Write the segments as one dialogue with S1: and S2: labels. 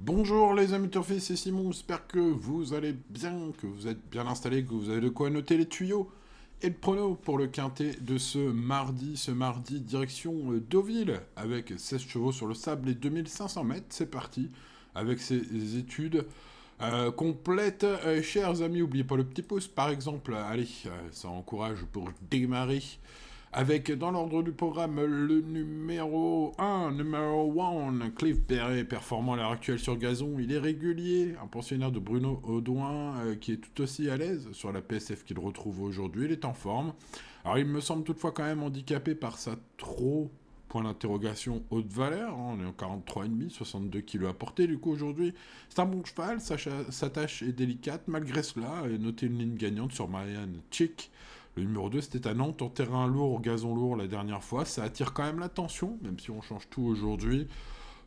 S1: Bonjour les amis turfistes, c'est Simon, j'espère que vous allez bien, que vous êtes bien installés, que vous avez de quoi noter les tuyaux et le prono pour le quintet de ce mardi direction Deauville avec 16 chevaux sur le sable et 2500 mètres, c'est parti avec ces études complètes. Chers amis, n'oubliez pas le petit pouce par exemple, allez, ça encourage pour démarrer. Avec dans l'ordre du programme le numéro 1, Cliff Perret, performant à l'heure actuelle sur gazon. Il est régulier, un pensionnaire de Bruno Audouin qui est tout aussi à l'aise sur la PSF qu'il retrouve aujourd'hui. Il est en forme. Alors il me semble toutefois quand même handicapé par sa trop point d'interrogation haute valeur. On est en 43,5, 62 kilos à porter du coup aujourd'hui. C'est un bon cheval, sa tâche est délicate. Malgré cela, notez une ligne gagnante sur Marianne Chick. Le numéro 2, c'était à Nantes, en terrain lourd, gazon lourd la dernière fois. Ça attire quand même l'attention, même si on change tout aujourd'hui.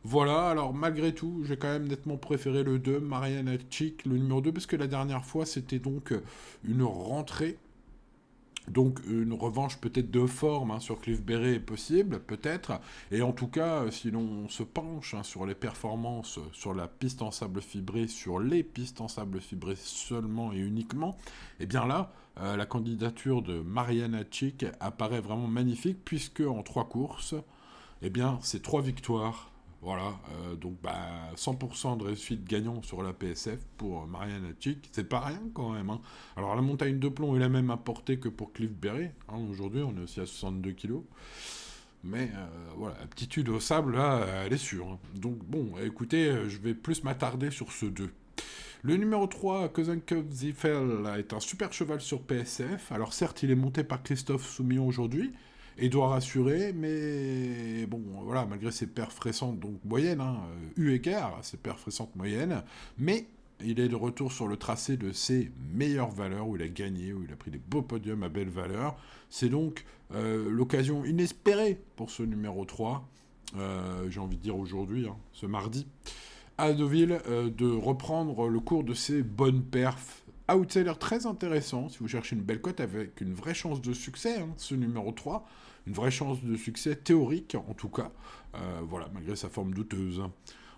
S1: Voilà, alors malgré tout, j'ai quand même nettement préféré le 2, Marianne Chick, le numéro 2, parce que la dernière fois, c'était donc une rentrée. Donc une revanche peut-être de forme sur Cliff Berry est possible, peut-être. Et en tout cas, si l'on se penche sur les performances sur la piste en sable fibré, sur les pistes en sable fibré seulement et uniquement, eh bien là, la candidature de Mariana Chick apparaît vraiment magnifique, puisque en 3 courses, eh bien c'est 3 victoires. Voilà, donc 100% de réussite gagnant sur la PSF pour Marianne Hatchik, c'est pas rien quand même. Alors la montagne de plomb est la même à portée que pour Cliff Berry. Aujourd'hui, on est aussi à 62 kilos. Mais voilà, l'aptitude au sable, là, elle est sûre. Donc bon, écoutez, je vais plus m'attarder sur ce 2. Le numéro 3, Kozenkov Ziffel, est un super cheval sur PSF. Alors certes, il est monté par Christophe Soumillon aujourd'hui, et doit rassurer, mais bon, voilà, malgré ses perfs récentes, donc moyennes, eu égard à ses perfs récentes moyennes, mais il est de retour sur le tracé de ses meilleures valeurs, où il a gagné, où il a pris des beaux podiums à belle valeur. C'est donc l'occasion inespérée pour ce numéro 3, j'ai envie de dire aujourd'hui, ce mardi, à Deauville, de reprendre le cours de ses bonnes perfs. Outsider très intéressant, si vous cherchez une belle cote avec une vraie chance de succès, ce numéro 3, une vraie chance de succès théorique en tout cas, voilà, malgré sa forme douteuse.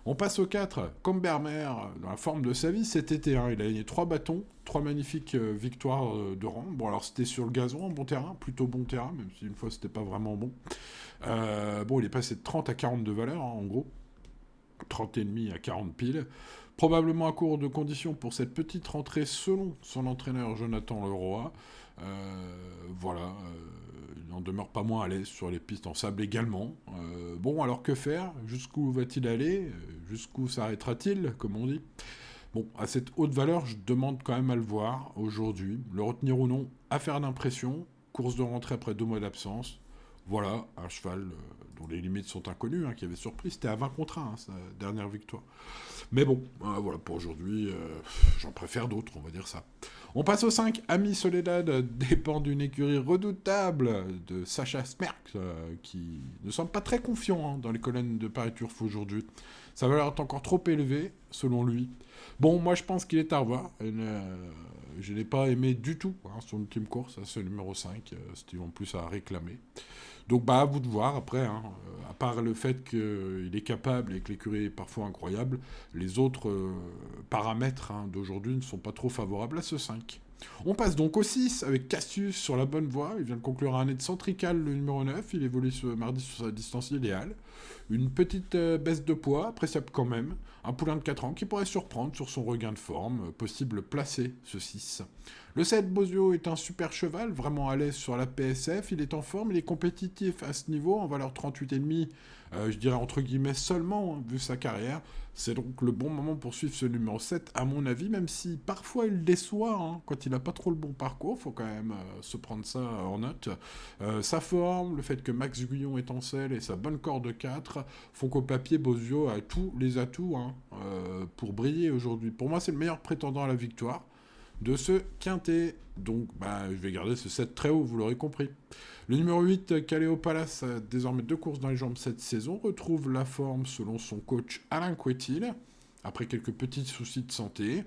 S1: On passe au 4, Combermer, dans la forme de sa vie cet été, il a gagné 3 bâtons, 3 magnifiques victoires de rang. Bon, alors c'était sur le gazon, en bon terrain, plutôt bon terrain, même si une fois c'était pas vraiment bon. Bon, il est passé de 30 à 42 valeurs, en gros. 30,5 à 40 piles. Probablement à court de conditions pour cette petite rentrée selon son entraîneur Jonathan Leroy. Voilà, il n'en demeure pas moins à l'aise sur les pistes en sable également. Bon, alors que faire? Jusqu'où va-t-il aller? Jusqu'où s'arrêtera-t-il, comme on dit? Bon, à cette haute valeur, je demande quand même à le voir aujourd'hui. Le retenir ou non, affaire d'impression. Course de rentrée après 2 mois d'absence. Voilà, un cheval dont les limites sont inconnues, qui avait surpris. C'était à 20 contre 1, sa dernière victoire. Mais bon, voilà, pour aujourd'hui, j'en préfère d'autres, on va dire ça. On passe au 5. Ami Soledad dépend d'une écurie redoutable de Sacha Smerck, qui ne semble pas très confiant dans les colonnes de Paris Turf aujourd'hui. Sa valeur est encore trop élevée, selon lui. Bon, moi je pense qu'il est à revoir. Je n'ai pas aimé du tout son ultime course, ce numéro 5, c'était en plus à réclamer. Donc à vous de voir après, à part le fait qu'il est capable et que l'écurie est parfois incroyable, les autres paramètres d'aujourd'hui ne sont pas trop favorables à ce 5. On passe donc au 6 avec Cassius sur la bonne voie. Il vient de conclure un année de centrical, le numéro 9. Il évolue ce mardi sur sa distance idéale. Une petite baisse de poids, appréciable quand même. Un poulain de 4 ans qui pourrait surprendre sur son regain de forme. Possible placé, ce 6. Le 7 Bozio est un super cheval, vraiment à l'aise sur la PSF. Il est en forme, il est compétitif à ce niveau, en valeur 38,5. Je dirais entre guillemets seulement, vu sa carrière. C'est donc le bon moment pour suivre ce numéro 7, à mon avis, même si parfois il déçoit quand il n'a pas trop le bon parcours. Faut quand même se prendre ça en note. Sa forme, le fait que Max Guyon est en selle et sa bonne corde 4 font qu'au papier, Bozio a tous les atouts pour briller aujourd'hui. Pour moi, c'est le meilleur prétendant à la victoire de ce quintet. Donc, je vais garder ce 7 très haut, vous l'aurez compris. Le numéro 8, Caléo Palace, a désormais 2 courses dans les jambes cette saison, retrouve la forme selon son coach Alain Couetil, après quelques petits soucis de santé.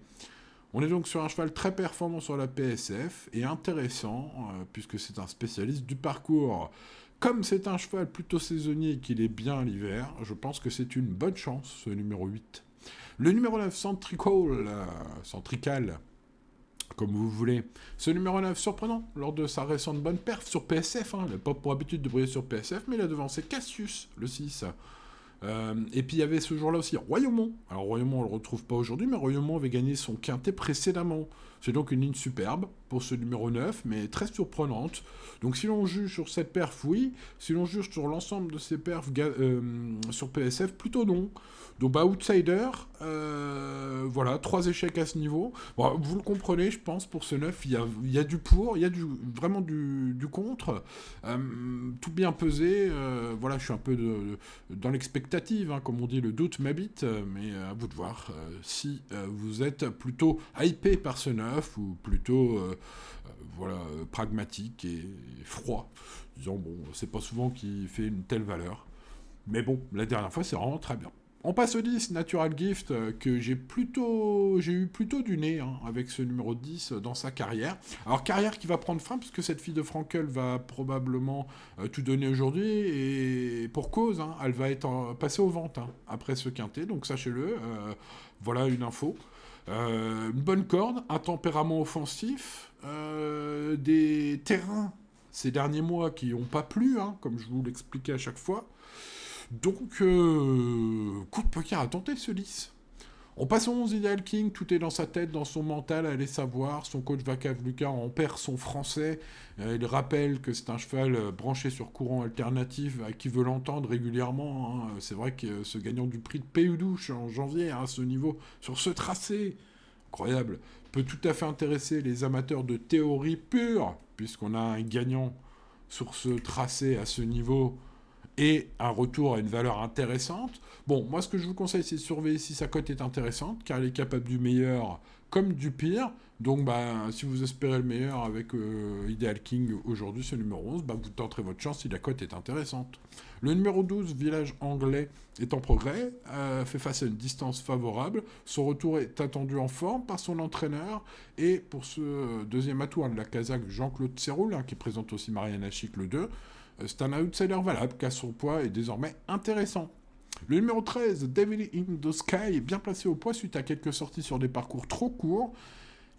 S1: On est donc sur un cheval très performant sur la PSF, et intéressant, puisque c'est un spécialiste du parcours. Comme c'est un cheval plutôt saisonnier et qu'il est bien l'hiver, je pense que c'est une bonne chance, ce numéro 8. Le numéro 9, Centrical, comme vous voulez. Ce numéro 9, surprenant, lors de sa récente bonne perf sur PSF, il n'a pas pour habitude de briller sur PSF, mais il a devancé Cassius, le 6. Et puis il y avait ce jour-là aussi Royaumont. Alors Royaumont, on le retrouve pas aujourd'hui, mais Royaumont avait gagné son quintet précédemment. C'est donc une ligne superbe pour ce numéro 9, mais très surprenante. Donc si l'on juge sur cette perf, oui. Si l'on juge sur l'ensemble de ces perfs sur PSF, plutôt non. Donc outsider, voilà, 3 échecs à ce niveau. Bon, vous le comprenez, je pense, pour ce 9, il y a du pour, il y a vraiment du contre. Tout bien pesé, voilà, je suis un peu dans l'expectative, comme on dit, le doute m'habite, mais à vous de voir si vous êtes plutôt hypé par ce 9 ou plutôt voilà, pragmatique et froid, disant bon, c'est pas souvent qu'il fait une telle valeur, mais bon, la dernière fois c'est vraiment très bien. On passe au 10, Natural Gift, que j'ai eu plutôt du nez avec ce numéro 10 dans sa carrière. Alors carrière qui va prendre fin, puisque cette fille de Frankel va probablement tout donner aujourd'hui, et pour cause, elle va être passée aux ventes après ce quintet, donc sachez-le, voilà une info. Une bonne corde, un tempérament offensif, des terrains ces derniers mois qui n'ont pas plu, comme je vous l'expliquais à chaque fois. Donc, coup de poker à tenter ce 10. On passe au 11 Ideal King, tout est dans sa tête, dans son mental, allez savoir. Son coach Vaclav Lucas en perd son français. Il rappelle que c'est un cheval branché sur courant alternatif, qui veut l'entendre régulièrement. C'est vrai que ce gagnant du prix de Péoudouche en janvier, à ce niveau, sur ce tracé, incroyable, peut tout à fait intéresser les amateurs de théorie pure, puisqu'on a un gagnant sur ce tracé à ce niveau et un retour à une valeur intéressante. Bon, moi ce que je vous conseille, c'est de surveiller si sa cote est intéressante, car elle est capable du meilleur comme du pire. Donc si vous espérez le meilleur avec Ideal King aujourd'hui, ce numéro 11, vous tenterez votre chance si la cote est intéressante. Le numéro 12, Village Anglais, est en progrès, fait face à une distance favorable. Son retour est attendu en forme par son entraîneur. Et pour ce deuxième atout de la Kazakh, Jean-Claude Serroul, qui présente aussi Mariana Chic le 2, c'est un outsider valable, car son poids est désormais intéressant. Le numéro 13, Devil in the Sky, est bien placé au poids suite à quelques sorties sur des parcours trop courts.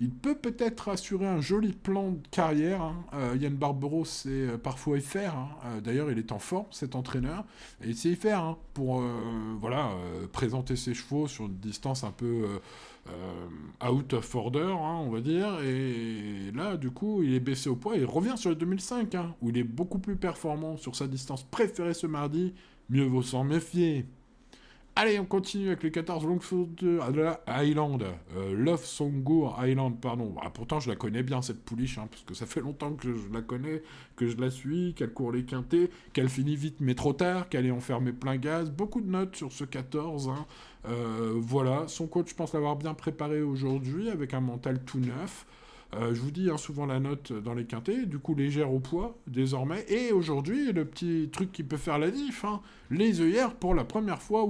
S1: Il peut peut-être assurer un joli plan de carrière. Yann Barbero sait parfois y faire. D'ailleurs, il est en forme, cet entraîneur. Et il sait y faire pour présenter ses chevaux sur une distance un peu out of order, on va dire. Et là, du coup, il est baissé au poids. Et il revient sur le 2005, où il est beaucoup plus performant sur sa distance préférée ce mardi. Mieux vaut s'en méfier. Allez, on continue avec les 14 Longshot Island. Love Songour Island, pardon. Pourtant, je la connais bien, cette pouliche, parce que ça fait longtemps que je la connais, que je la suis, qu'elle court les quintés, qu'elle finit vite mais trop tard, qu'elle est enfermée plein gaz. Beaucoup de notes sur ce 14. Voilà, son coach, je pense l'avoir bien préparé aujourd'hui, avec un mental tout neuf. Je vous dis souvent la note dans les quintés, du coup légère au poids désormais. Et aujourd'hui, le petit truc qui peut faire la diff, les œillères pour la première fois,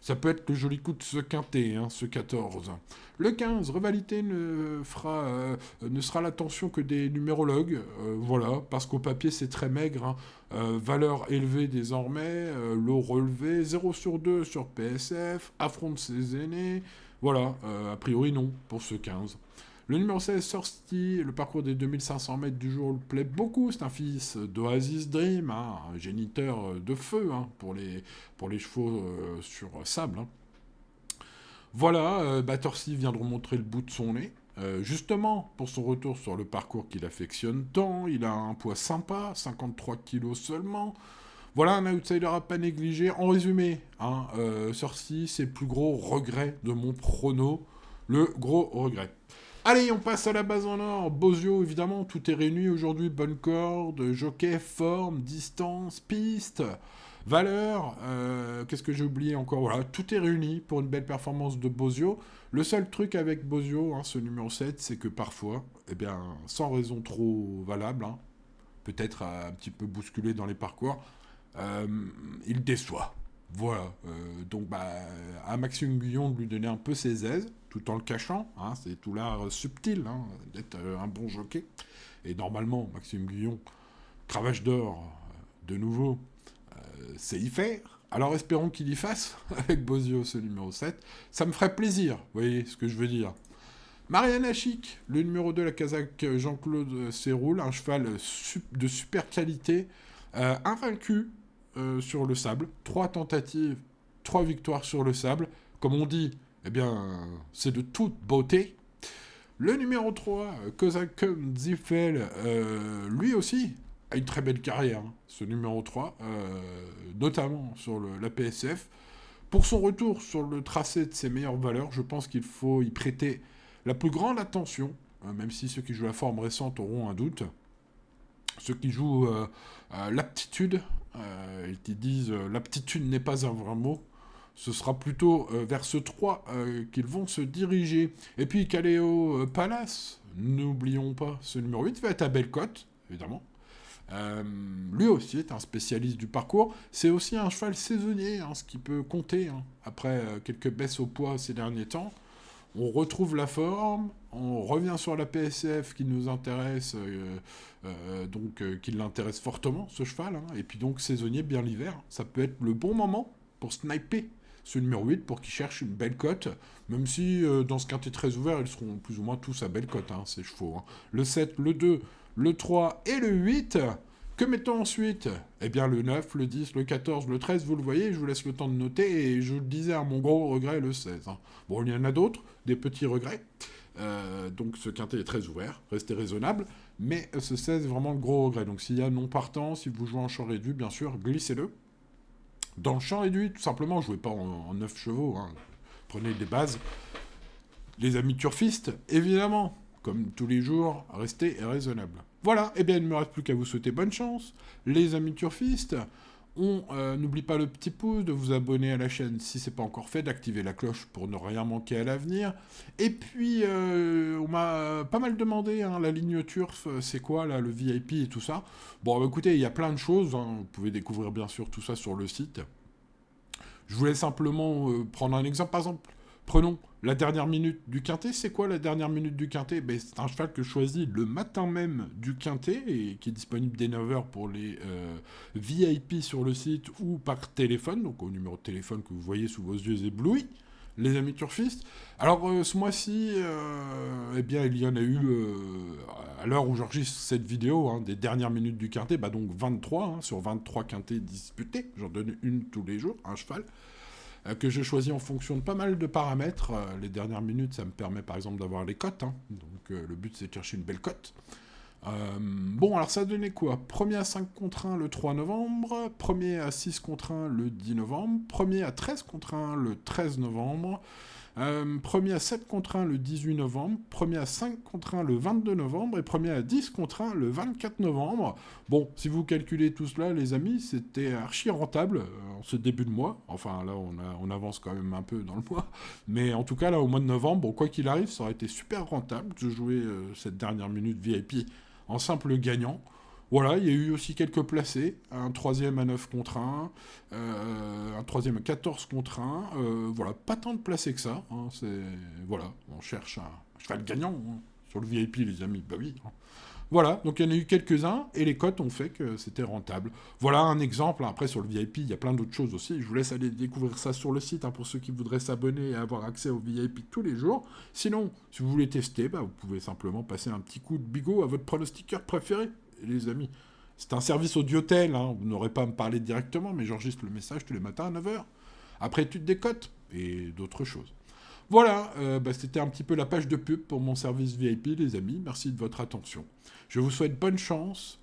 S1: ça peut être le joli coup de ce quintet, ce 14. Le 15, Rivalité ne sera l'attention que des numérologues, voilà, parce qu'au papier c'est très maigre, valeur élevée désormais, lot relevé, 0 sur 2 sur PSF, affronte ses aînés, voilà, a priori non pour ce 15. Le numéro 16, Sorti, le parcours des 2500 mètres du jour le plaît beaucoup. C'est un fils d'Oasis Dream, un géniteur de feu pour les chevaux sur sable. Voilà, Battersea vient de remontrer le bout de son nez. Justement, pour son retour sur le parcours qu'il affectionne tant, il a un poids sympa, 53 kilos seulement. Voilà un outsider à pas négliger. En résumé, Sorti, c'est le plus gros regret de mon prono. Le gros regret. Allez, on passe à la base en or. Bozio, évidemment, tout est réuni aujourd'hui. Bonne corde, jockey, forme, distance, piste, valeur. Qu'est-ce que j'ai oublié encore? Voilà, tout est réuni pour une belle performance de Bozio. Le seul truc avec Bozio, ce numéro 7, c'est que parfois, sans raison trop valable, peut-être un petit peu bousculé dans les parcours, il déçoit. Voilà, donc à Maxime Guyon de lui donner un peu ses aises, tout en le cachant, c'est tout l'art subtil d'être un bon jockey. Et normalement, Maxime Guyon, cravache d'or, de nouveau, sait y faire. Alors espérons qu'il y fasse, avec Bozio ce numéro 7. Ça me ferait plaisir, vous voyez ce que je veux dire. Mariana Chic, le numéro 2, la Kazakh Jean-Claude Séroul, un cheval de super qualité, invaincu sur le sable. 3 tentatives, 3 victoires sur le sable. Comme on dit, eh bien, c'est de toute beauté. Le numéro 3, Kozakum Zifel, lui aussi a une très belle carrière, hein, ce numéro 3, notamment sur la PSF. Pour son retour sur le tracé de ses meilleures valeurs, je pense qu'il faut y prêter la plus grande attention, même si ceux qui jouent la forme récente auront un doute. Ceux qui jouent l'aptitude, et qui disent l'aptitude n'est pas un vrai mot, ce sera plutôt vers ce 3 qu'ils vont se diriger. Et puis Kaleo Palace, n'oublions pas, ce numéro 8 va être à belle cote, évidemment. Lui aussi est un spécialiste du parcours. C'est aussi un cheval saisonnier, hein, ce qui peut compter, hein, après quelques baisses au poids ces derniers temps. On retrouve la forme, on revient sur la PSF qui nous intéresse, qui l'intéresse fortement, ce cheval, hein, et puis donc saisonnier bien l'hiver. Ça peut être le bon moment pour sniper ce numéro 8 pour qu'il cherche une belle cote, même si dans ce quintet très ouvert, ils seront plus ou moins tous à belle cote, hein, ces chevaux. Hein. Le 7, le 2, le 3 et le 8... Que mettons ensuite? Eh bien le 9, le 10, le 14, le 13, vous le voyez, je vous laisse le temps de noter, et je le disais à mon gros regret, le 16. Hein. Bon, il y en a d'autres, des petits regrets, donc ce quintet est très ouvert, restez raisonnable, mais ce 16 est vraiment le gros regret. Donc s'il y a non partant, si vous jouez en champ réduit, bien sûr, glissez-le. Dans le champ réduit, tout simplement, jouez pas en 9 chevaux, hein. Prenez des bases. Les amis turfistes, évidemment, comme tous les jours, restez raisonnables. Voilà, eh bien il ne me reste plus qu'à vous souhaiter bonne chance. Les amis turfistes, n'oublie pas le petit pouce, de vous abonner à la chaîne si ce n'est pas encore fait, d'activer la cloche pour ne rien manquer à l'avenir. Et puis, on m'a pas mal demandé, hein, la ligne turf, c'est quoi là, le VIP et tout ça. Bon, écoutez, il y a plein de choses, hein, vous pouvez découvrir bien sûr tout ça sur le site. Je voulais simplement prendre un exemple, par exemple. Prenons la dernière minute du quintet. C'est quoi la dernière minute du quintet? C'est un cheval que je choisis le matin même du quintet et qui est disponible dès 9h pour les VIP sur le site ou par téléphone, donc au numéro de téléphone que vous voyez sous vos yeux éblouis, les amis turfistes. Alors ce mois-ci, eh bien il y en a eu, à l'heure où j'enregistre cette vidéo, hein, des dernières minutes du quintet, donc 23, hein, sur 23 quintets disputés, j'en donne une tous les jours, un cheval, que je choisis en fonction de pas mal de paramètres. Les dernières minutes, ça me permet par exemple d'avoir les cotes, hein. Donc le but c'est de chercher une belle cote. Bon, alors ça a donné quoi? Premier à 5 contre 1 le 3 novembre, premier à 6 contre 1 le 10 novembre, premier à 13 contre 1 le 13 novembre, premier à 7 contre 1 le 18 novembre, premier à 5 contre 1 le 22 novembre et premier à 10 contre 1 le 24 novembre. Bon, si vous calculez tout cela, les amis, c'était archi rentable en ce début de mois. Enfin, là, on avance quand même un peu dans le mois. Mais en tout cas, là, au mois de novembre, bon, quoi qu'il arrive, ça aurait été super rentable de jouer cette dernière minute VIP en simple gagnant. Voilà, il y a eu aussi quelques placés, un troisième à 9 contre 1, un troisième à 14 contre 1, voilà, pas tant de placés que ça, hein, voilà, on cherche un cheval gagnant, hein, sur le VIP les amis, bah oui. Hein. Voilà, donc il y en a eu quelques-uns, et les cotes ont fait que c'était rentable. Voilà un exemple, hein. Après sur le VIP, il y a plein d'autres choses aussi, je vous laisse aller découvrir ça sur le site, hein, pour ceux qui voudraient s'abonner et avoir accès au VIP tous les jours. Sinon, si vous voulez tester, vous pouvez simplement passer un petit coup de bigot à votre pronostiqueur préféré. Les amis, c'est un service audiotel, hein. Vous n'aurez pas à me parler directement, mais j'enregistre le message tous les matins à 9h. Après étude des cotes et d'autres choses. Voilà, c'était un petit peu la page de pub pour mon service VIP, les amis. Merci de votre attention. Je vous souhaite bonne chance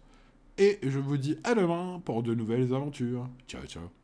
S1: et je vous dis à demain pour de nouvelles aventures. Ciao, ciao.